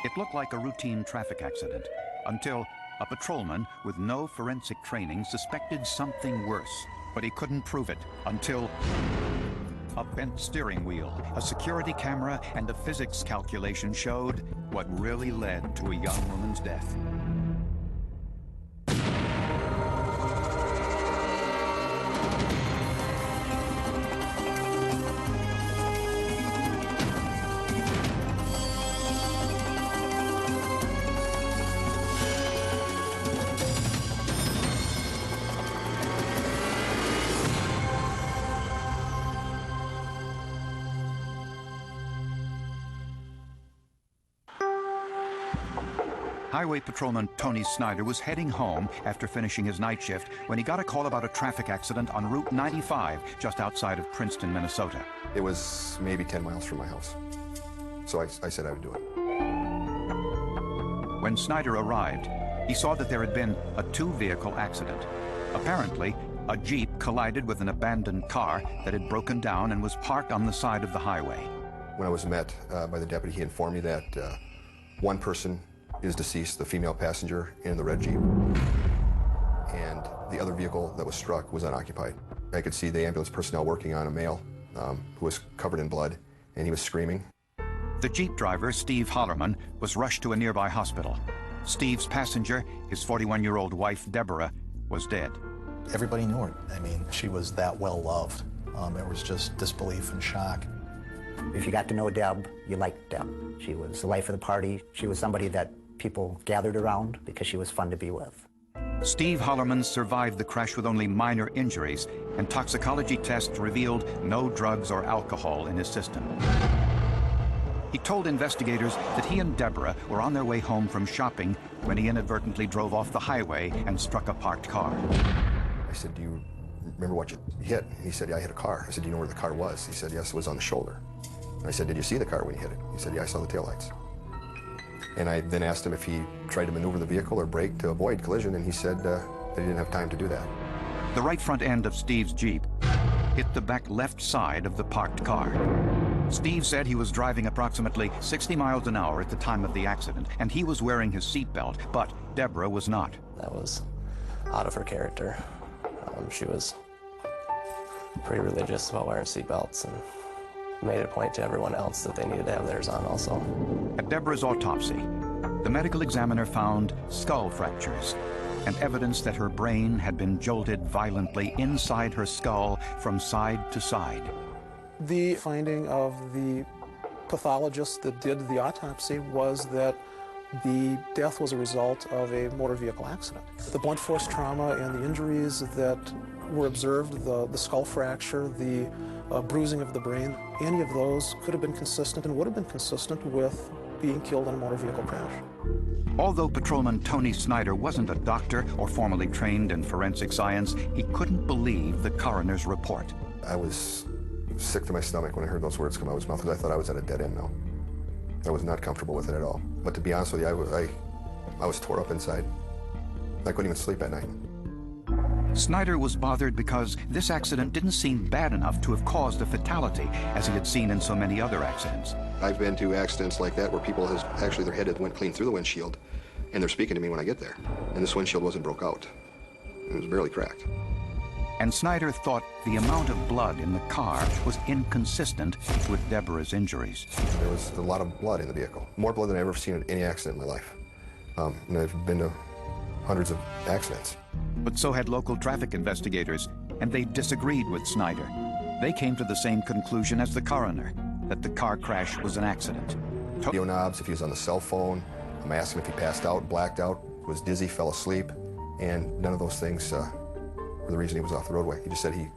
It looked like a routine traffic accident until a patrolman with no forensic training suspected something worse, but he couldn't prove it until a bent steering wheel, a security camera, and a physics calculation showed what really led to a young woman's death. Highway Patrolman Tony Snyder was heading home after finishing his night shift when he got a call about a traffic accident on Route 95 just outside of Princeton, Minnesota. It was maybe 10 miles from my house, so I said I would do it. When Snyder arrived, he saw that there had been a two-vehicle accident. Apparently, a Jeep collided with an abandoned car that had broken down and was parked on the side of the highway. When I was met by the deputy, he informed me that one person is deceased, the female passenger in the red Jeep, and the other vehicle that was struck was unoccupied. I could see the ambulance personnel working on a male who was covered in blood, and he was screaming. The Jeep driver, Steve Hollerman, was rushed to a nearby hospital. Steve's passenger, his 41-year-old wife, Deborah, was dead. Everybody knew her. I mean, she was that well loved. It was just disbelief and shock. If you got to know Deb, you liked Deb. She was the life of the party. She was somebody that people gathered around because she was fun to be with. Steve Hollerman survived the crash with only minor injuries, and toxicology tests revealed no drugs or alcohol in his system. He told investigators that he and Deborah were on their way home from shopping when he inadvertently drove off the highway and struck a parked car. I said, "Do you remember what you hit?" He said, "Yeah, I hit a car." I said, "Do you know where the car was?" He said, "Yes, it was on the shoulder." And I said, "Did you see the car when you hit it?" He said, "Yeah, I saw the taillights." And I then asked him if he tried to maneuver the vehicle or brake to avoid collision, and he said that he didn't have time to do that. The right front end of Steve's Jeep hit the back left side of the parked car. Steve said he was driving approximately 60 miles an hour at the time of the accident, and he was wearing his seatbelt, but Deborah was not. That was out of her character. She was pretty religious about wearing seatbelts and made it a point to everyone else that they needed to have theirs on also. At Deborah's autopsy, the medical examiner found skull fractures and evidence that her brain had been jolted violently inside her skull from side to side. The finding of the pathologist that did the autopsy was that the death was a result of a motor vehicle accident. The blunt force trauma and the injuries that were observed, the skull fracture, the bruising of the brain, any of those could have been consistent and would have been consistent with being killed in a motor vehicle crash. Although Patrolman Tony Snyder wasn't a doctor or formally trained in forensic science, he couldn't believe the coroner's report. I was sick to my stomach when I heard those words come out of his mouth because I thought I was at a dead end now. I was not comfortable with it at all. But to be honest with you, I was tore up inside. I couldn't even sleep at night. Snyder was bothered because this accident didn't seem bad enough to have caused a fatality, as he had seen in so many other accidents. I've been to accidents like that where people actually their head went clean through the windshield, and they're speaking to me when I get there. And this windshield wasn't broke out. It was barely cracked. And Snyder thought the amount of blood in the car was inconsistent with Deborah's injuries. There was a lot of blood in the vehicle. More blood than I've ever seen in any accident in my life. And I've been to hundreds of accidents. But so had local traffic investigators, and they disagreed with Snyder. They came to the same conclusion as the coroner, that the car crash was an accident. Radio knobs, if he was on the cell phone, I asked him if he passed out, blacked out, was dizzy, fell asleep, and none of those things were the reason he was off the roadway. He just said he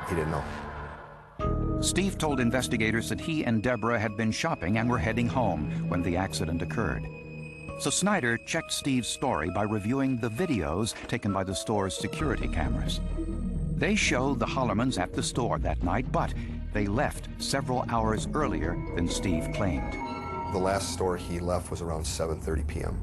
didn't know. Steve told investigators that he and Deborah had been shopping and were heading home when the accident occurred. So Snyder checked Steve's story by reviewing the videos taken by the store's security cameras. They showed the Hollermans at the store that night, but they left several hours earlier than Steve claimed. The last store he left was around 7:30 p.m.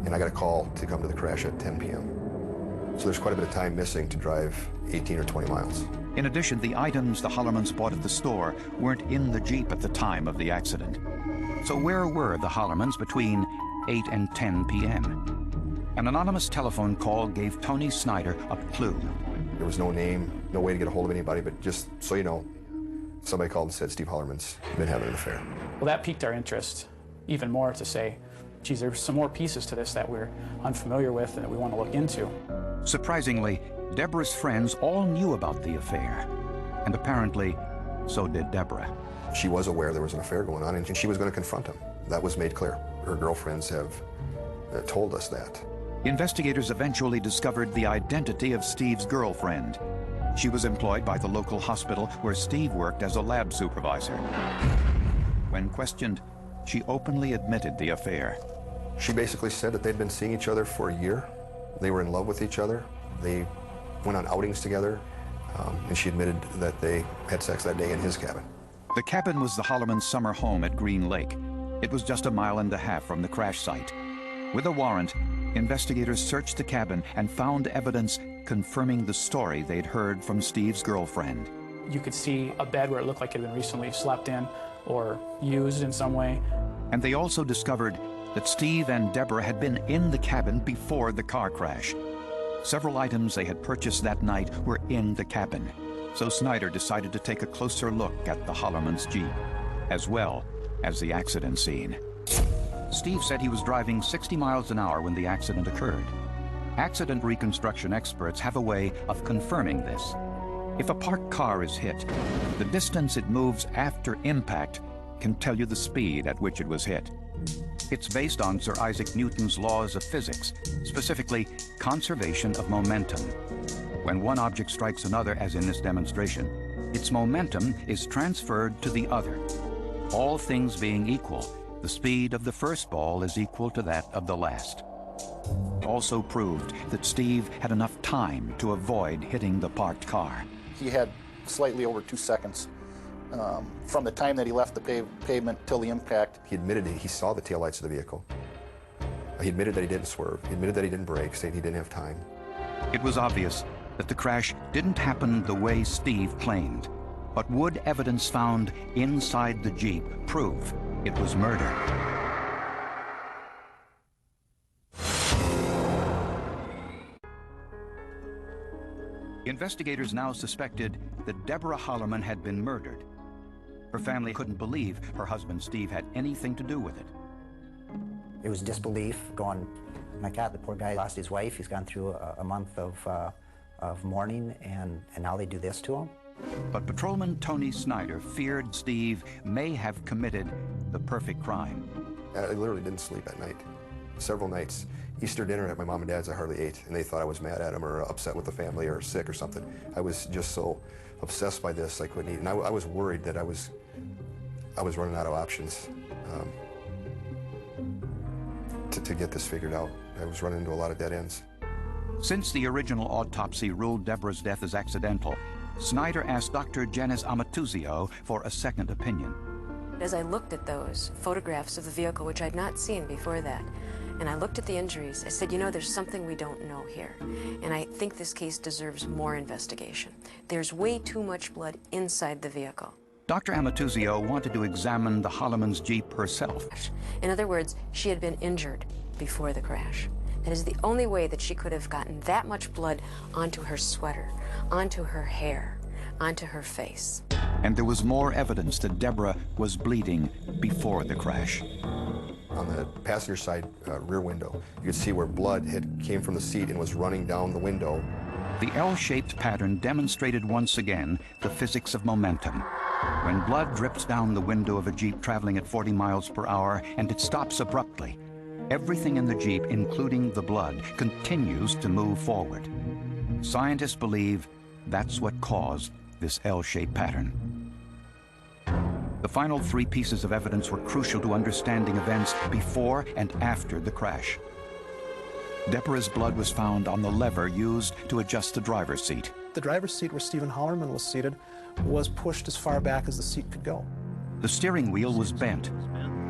And I got a call to come to the crash at 10 p.m. So there's quite a bit of time missing to drive 18 or 20 miles. In addition, the items the Hollermans bought at the store weren't in the Jeep at the time of the accident. So where were the Hollermans between 8 and 10 p.m.? An anonymous telephone call gave Tony Snyder a clue. There was no name, no way to get a hold of anybody, but just so you know, somebody called and said Steve Hollerman's been having an affair. Well, that piqued our interest even more to say, geez, there's some more pieces to this that we're unfamiliar with and that we want to look into. Surprisingly, Deborah's friends all knew about the affair, and apparently, so did Deborah. She was aware there was an affair going on, and she was going to confront him. That was made clear. Her girlfriends have told us that. Investigators eventually discovered the identity of Steve's girlfriend. She was employed by the local hospital where Steve worked as a lab supervisor. When questioned, she openly admitted the affair. She basically said that they'd been seeing each other for a year. They were in love with each other. They went on outings together, and she admitted that they had sex that day in his cabin. The cabin was the Hollerman's summer home at Green Lake. It was just a mile and a half from the crash site. With a warrant, investigators searched the cabin and found evidence confirming the story they'd heard from Steve's girlfriend. You could see a bed where it looked like it had been recently slept in or used in some way. And they also discovered that Steve and Deborah had been in the cabin before the car crash. Several items they had purchased that night were in the cabin, so Snyder decided to take a closer look at the Hollerman's Jeep, as well as the accident scene. Steve said he was driving 60 miles an hour when the accident occurred. Accident reconstruction experts have a way of confirming this. If a parked car is hit, the distance it moves after impact can tell you the speed at which it was hit. It's based on Sir Isaac Newton's laws of physics, specifically conservation of momentum. When one object strikes another, as in this demonstration, its momentum is transferred to the other. All things being equal, the speed of the first ball is equal to that of the last. Also proved that Steve had enough time to avoid hitting the parked car. He had slightly over 2 seconds from the time that he left the pavement till the impact. He admitted he saw the taillights of the vehicle. He admitted that he didn't swerve. He admitted that he didn't brake, saying he didn't have time. It was obvious that the crash didn't happen the way Steve claimed, but would evidence found inside the Jeep prove it was murder? Investigators now suspected that Deborah Hollerman had been murdered. Her family couldn't believe her husband Steve had anything to do with it. It was disbelief, going, my God, the poor guy lost his wife. He's gone through a month of mourning, and now they do this to him. But Patrolman Tony Snyder feared Steve may have committed the perfect crime. I literally didn't sleep at night. Several nights. Easter dinner at my mom and dad's I hardly ate, and they thought I was mad at them or upset with the family or sick or something. I was just so obsessed by this I couldn't eat, and I was worried that I was running out of options to get this figured out. I was running into a lot of dead ends. Since the original autopsy ruled Deborah's death as accidental, Snyder asked Dr. Janice Amatuzio for a second opinion. As I looked at those photographs of the vehicle, which I'd not seen before that, and I looked at the injuries, I said, you know, there's something we don't know here. And I think this case deserves more investigation. There's way too much blood inside the vehicle. Dr. Amatuzio wanted to examine the Hollerman's Jeep herself. In other words, she had been injured before the crash. That is the only way that she could have gotten that much blood onto her sweater, onto her hair, onto her face. And there was more evidence that Deborah was bleeding before the crash. On the passenger side rear window, you could see where blood came from the seat and was running down the window. The L-shaped pattern demonstrated once again the physics of momentum. When blood drips down the window of a Jeep traveling at 40 miles per hour and it stops abruptly, everything in the Jeep, including the blood, continues to move forward. Scientists believe that's what caused this L-shaped pattern. The final three pieces of evidence were crucial to understanding events before and after the crash. Deborah's blood was found on the lever used to adjust the driver's seat. The driver's seat where Stephen Hollerman was seated was pushed as far back as the seat could go. The steering wheel was bent,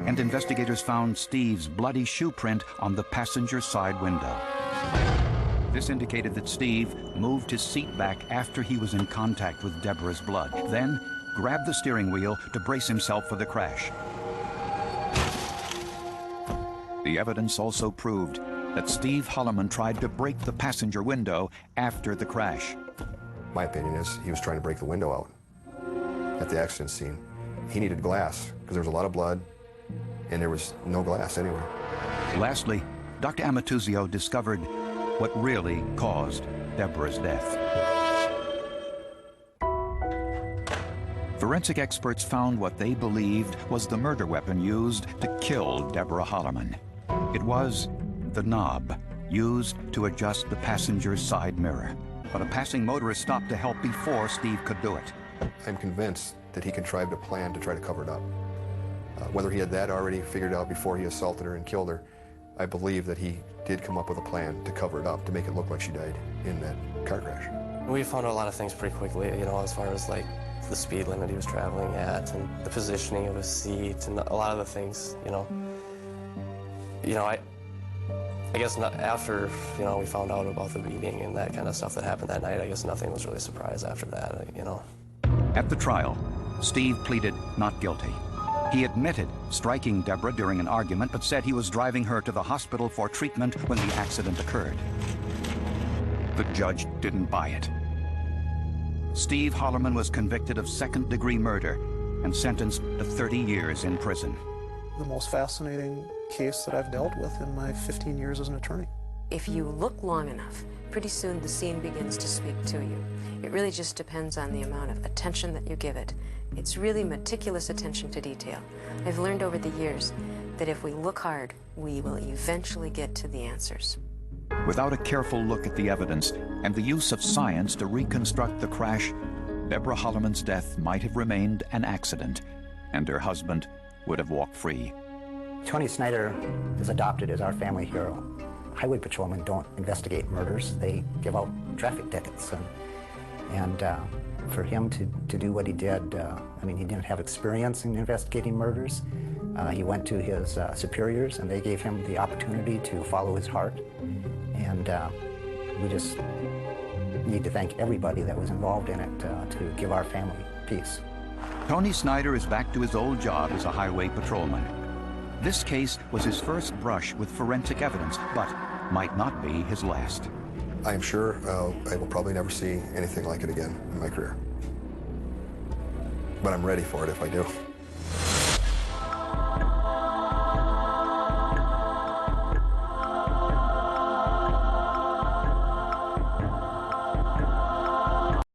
and investigators found Steve's bloody shoe print on the passenger side window. This indicated that Steve moved his seat back after he was in contact with Deborah's blood, then grabbed the steering wheel to brace himself for the crash. The evidence also proved that Steve Holloman tried to break the passenger window after the crash. My opinion is he was trying to break the window out at the accident scene. He needed glass because there was a lot of blood and there was no glass anywhere. Lastly, Dr. Amatuzio discovered what really caused Deborah's death. Forensic experts found what they believed was the murder weapon used to kill Deborah Holloman. It was the knob used to adjust the passenger's side mirror. But a passing motorist stopped to help before Steve could do it. I'm convinced that he contrived a plan to try to cover it up. Whether he had that already figured out before he assaulted her and killed her, I believe that he did come up with a plan to cover it up, to make it look like she died in that car crash. We found out a lot of things pretty quickly, you know, as far as like the speed limit he was traveling at and the positioning of his seat and a lot of the things, you know. I guess not, after, you know, we found out about the beating and that kind of stuff that happened that night, I guess nothing was really a surprise after that, you know. At the trial, Steve pleaded not guilty. He admitted striking Deborah during an argument, but said he was driving her to the hospital for treatment when the accident occurred. The judge didn't buy it. Steve Holloman was convicted of second-degree murder and sentenced to 30 years in prison. The most fascinating case that I've dealt with in my 15 years as an attorney. If you look long enough, pretty soon the scene begins to speak to you. It really just depends on the amount of attention that you give it. It's really meticulous attention to detail. I've learned over the years that if we look hard, we will eventually get to the answers. Without a careful look at the evidence and the use of science to reconstruct the crash, Deborah Holloman's death might have remained an accident, and her husband would have walked free. Tony Snyder is adopted as our family hero. Highway patrolmen don't investigate murders, they give out traffic tickets. And for him to do what he did, I mean, he didn't have experience in investigating murders. He went to his superiors and they gave him the opportunity to follow his heart. And we just need to thank everybody that was involved in it to give our family peace. Tony Snyder is back to his old job as a highway patrolman. This case was his first brush with forensic evidence, but might not be his last. I am sure I will probably never see anything like it again in my career. But I'm ready for it if I do.